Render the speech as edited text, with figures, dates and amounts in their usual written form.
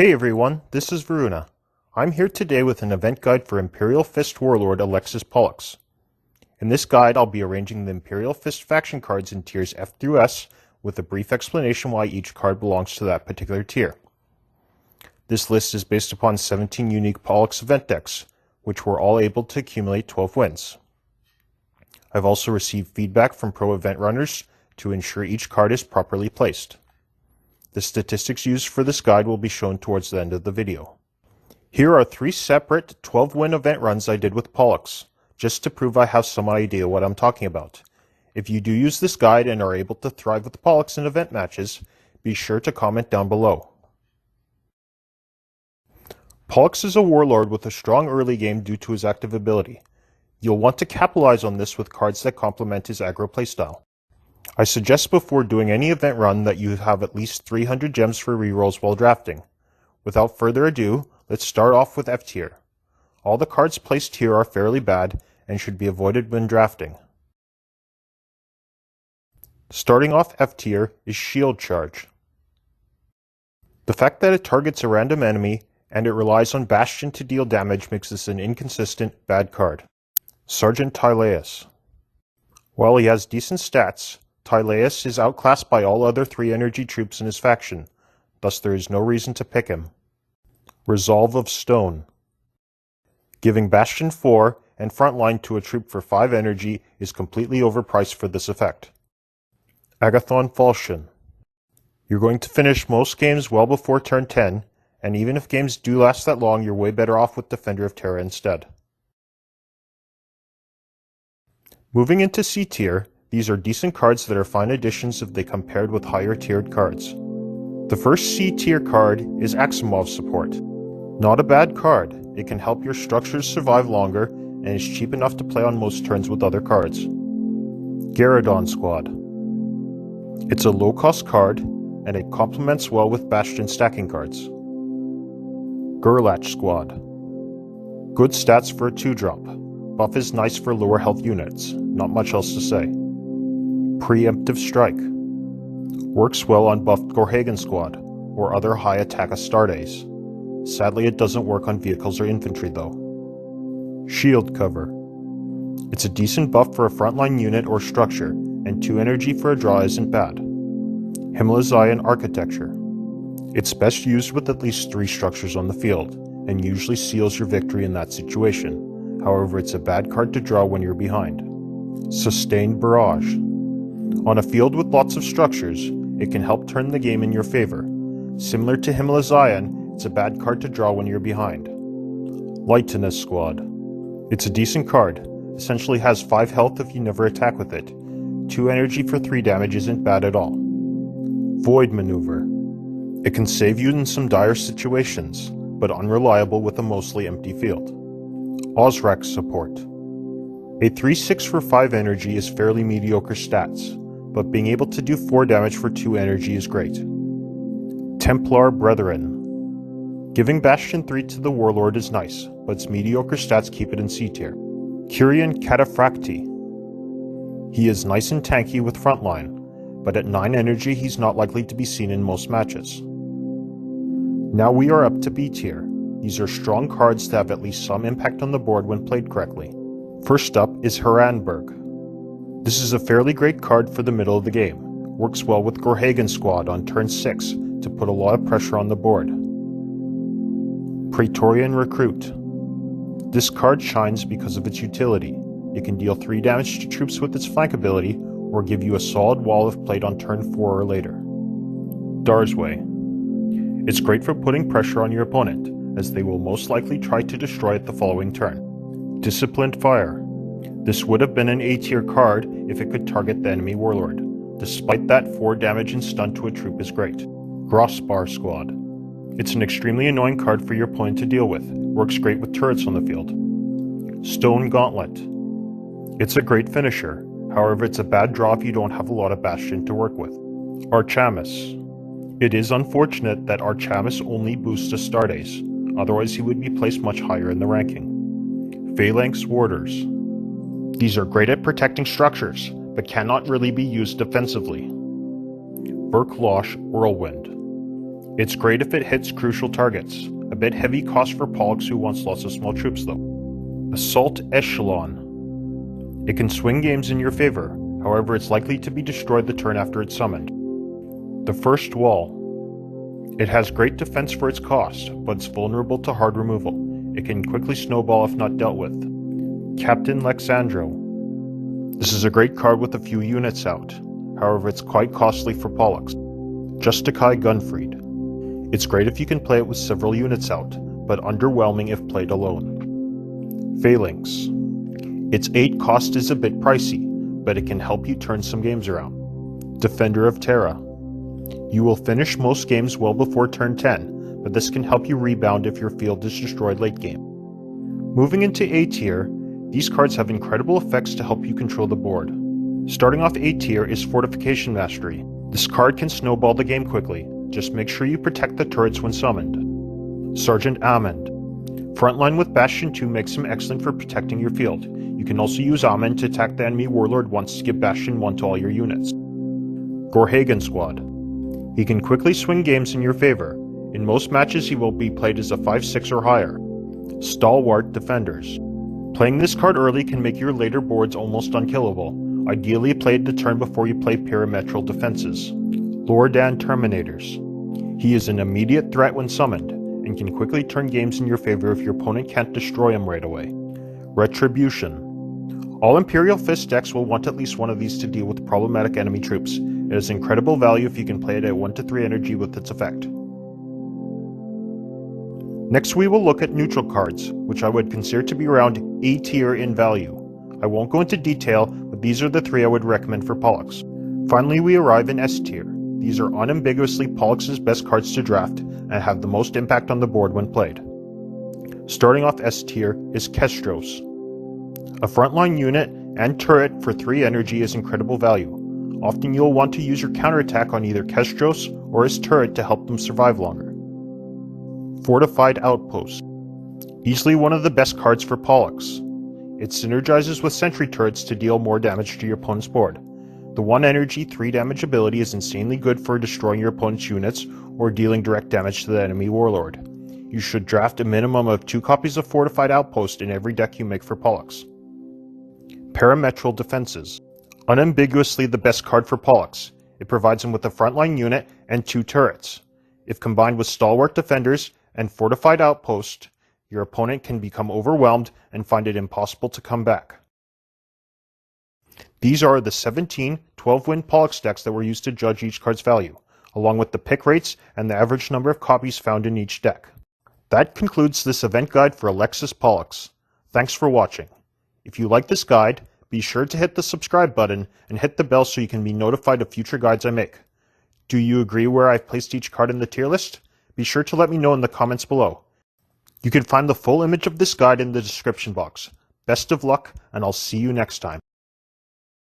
Hey everyone, this is Varuna. I'm here today with an event guide for Imperial Fist Warlord Alexis Polux. In this guide, I'll be arranging the Imperial Fist faction cards in tiers F through S with a brief explanation why each card belongs to that particular tier. This list is based upon 17 unique Polux event decks, which were all able to accumulate 12 wins. I've also received feedback from pro event runners to ensure each card is properly placed. The statistics used for this guide will be shown towards the end of the video. Here are 3 separate 12-win event runs I did with Polux, just to prove I have some idea what I'm talking about. If you do use this guide and are able to thrive with Polux in event matches, be sure to comment down below. Polux is a warlord with a strong early game due to his active ability. You'll want to capitalize on this with cards that complement his aggro playstyle. I suggest before doing any event run that you have at least 300 gems for rerolls while drafting. Without further ado, let's start off with F tier. All the cards placed here are fairly bad and should be avoided when drafting. Starting off F tier is Shield Charge. The fact that it targets a random enemy and it relies on Bastion to deal damage makes this an inconsistent, bad card. Sergeant Tylaeus. While he has decent stats, Tylaeus is outclassed by all other 3 energy troops in his faction, thus there is no reason to pick him. Resolve of Stone. Giving Bastion 4 and Frontline to a troop for 5 energy is completely overpriced for this effect. Agathon Falchion. You're going to finish most games well before turn 10, and even if games do last that long, you're way better off with Defender of Terra instead. Moving into C tier, these are decent cards that are fine additions if they compared with higher tiered cards. The first C tier card is Alexis Support. Not a bad card, it can help your structures survive longer and is cheap enough to play on most turns with other cards. Garadon Squad. It's a low cost card and it complements well with Bastion stacking cards. Serlach Squad. Good stats for a 2-drop. Buff is nice for lower health units, not much else to say. Preemptive Strike. Works well on buffed Gorhagen Squad, or other high attack Astartes. Sadly it doesn't work on vehicles or infantry though. Shield Cover. It's a decent buff for a frontline unit or structure, and 2 energy for a draw isn't bad. Himalayan Architecture. It's best used with at least 3 structures on the field, and usually seals your victory in that situation. However, it's a bad card to draw when you're behind. Sustained Barrage. On a field with lots of structures, it can help turn the game in your favor. Similar to Himalayan, it's a bad card to draw when you're behind. Ytanus Squad. It's a decent card, essentially has 5 health if you never attack with it. 2 energy for 3 damage isn't bad at all. Void Maneuver. It can save you in some dire situations, but unreliable with a mostly empty field. Osrak Support. A 3/6 for 5 energy is fairly mediocre stats, but being able to do 4 damage for 2 energy is great. Templar Brethren. Giving Bastion 3 to the Warlord is nice, but its mediocre stats keep it in C tier. Curian Cataphracti. He is nice and tanky with Frontline, but at 9 energy he's not likely to be seen in most matches. Now we are up to B tier. These are strong cards that have at least some impact on the board when played correctly. First up is Herrenberg. This is a fairly great card for the middle of the game. Works well with Gorhagen Squad on turn 6 to put a lot of pressure on the board. Praetorian Recruit. This card shines because of its utility. It can deal 3 damage to troops with its flank ability, or give you a solid wall if played on turn 4 or later. Darzway. It's great for putting pressure on your opponent, as they will most likely try to destroy it the following turn. Disciplined Fire. This would have been an A tier card if it could target the enemy warlord. Despite that, 4 damage and stun to a troop is great. Grossbar Squad. It's an extremely annoying card for your opponent to deal with. Works great with turrets on the field. Stone Gauntlet. It's a great finisher, however it's a bad draw if you don't have a lot of Bastion to work with. Archamus. It is unfortunate that Archamus only boosts Astartes, otherwise he would be placed much higher in the ranking. Phalanx Warders. These are great at protecting structures, but cannot really be used defensively. Verklosh Whirlwind. It's great if it hits crucial targets. A bit heavy cost for Polux who wants lots of small troops though. Assault Echelon. It can swing games in your favor, however it's likely to be destroyed the turn after it's summoned. The First Wall. It has great defense for its cost, but it's vulnerable to hard removal. It can quickly snowball if not dealt with. Captain Lexandro. This is a great card with a few units out, however it's quite costly for Pollux. Justikai Gunfried. It's great if you can play it with several units out, but underwhelming if played alone. Phalanx. Its 8 cost is a bit pricey, but it can help you turn some games around. Defender of Terra. You will finish most games well before turn 10, but this can help you rebound if your field is destroyed late game. Moving into A tier, these cards have incredible effects to help you control the board. Starting off A tier is Fortification Mastery. This card can snowball the game quickly, just make sure you protect the turrets when summoned. Sergeant Ahmand. Frontline with Bastion 2 makes him excellent for protecting your field. You can also use Ahmand to attack the enemy warlord once to give Bastion 1 to all your units. Gorhagen Squad. He can quickly swing games in your favor. In most matches he will be played as a 5-6 or higher. Stalwart Defenders. Playing this card early can make your later boards almost unkillable. Ideally played the turn before you play perimetral defenses. Lordan Terminators. He is an immediate threat when summoned, and can quickly turn games in your favor if your opponent can't destroy him right away. Retribution. All Imperial Fist decks will want at least one of these to deal with problematic enemy troops. It has incredible value if you can play it at 1-3 energy with its effect. Next we will look at neutral cards, which I would consider to be around A tier in value. I won't go into detail, but these are the 3 I would recommend for Pollux. Finally we arrive in S tier. These are unambiguously Pollux's best cards to draft, and have the most impact on the board when played. Starting off S tier is Kestros. A frontline unit and turret for 3 energy is incredible value. Often you'll want to use your counterattack on either Kestros or his turret to help them survive longer. Fortified Outpost. Easily one of the best cards for Pollux. It synergizes with sentry turrets to deal more damage to your opponent's board. The 1 energy 3 damage ability is insanely good for destroying your opponent's units or dealing direct damage to the enemy warlord. You should draft a minimum of 2 copies of Fortified Outpost in every deck you make for Pollux. Perimetral Defenses. Unambiguously the best card for Pollux. It provides him with a frontline unit and 2 turrets. If combined with Stalwart Defenders and Fortified Outpost, your opponent can become overwhelmed and find it impossible to come back. These are the 17 12-win Pollux decks that were used to judge each card's value, along with the pick rates and the average number of copies found in each deck. That concludes this event guide for Alexis Polux. Thanks for watching. If you like this guide, be sure to hit the subscribe button and hit the bell so you can be notified of future guides I make. Do you agree where I've placed each card in the tier list? Be sure to let me know in the comments below. You can find the full image of this guide in the description box. Best of luck, and I'll see you next time.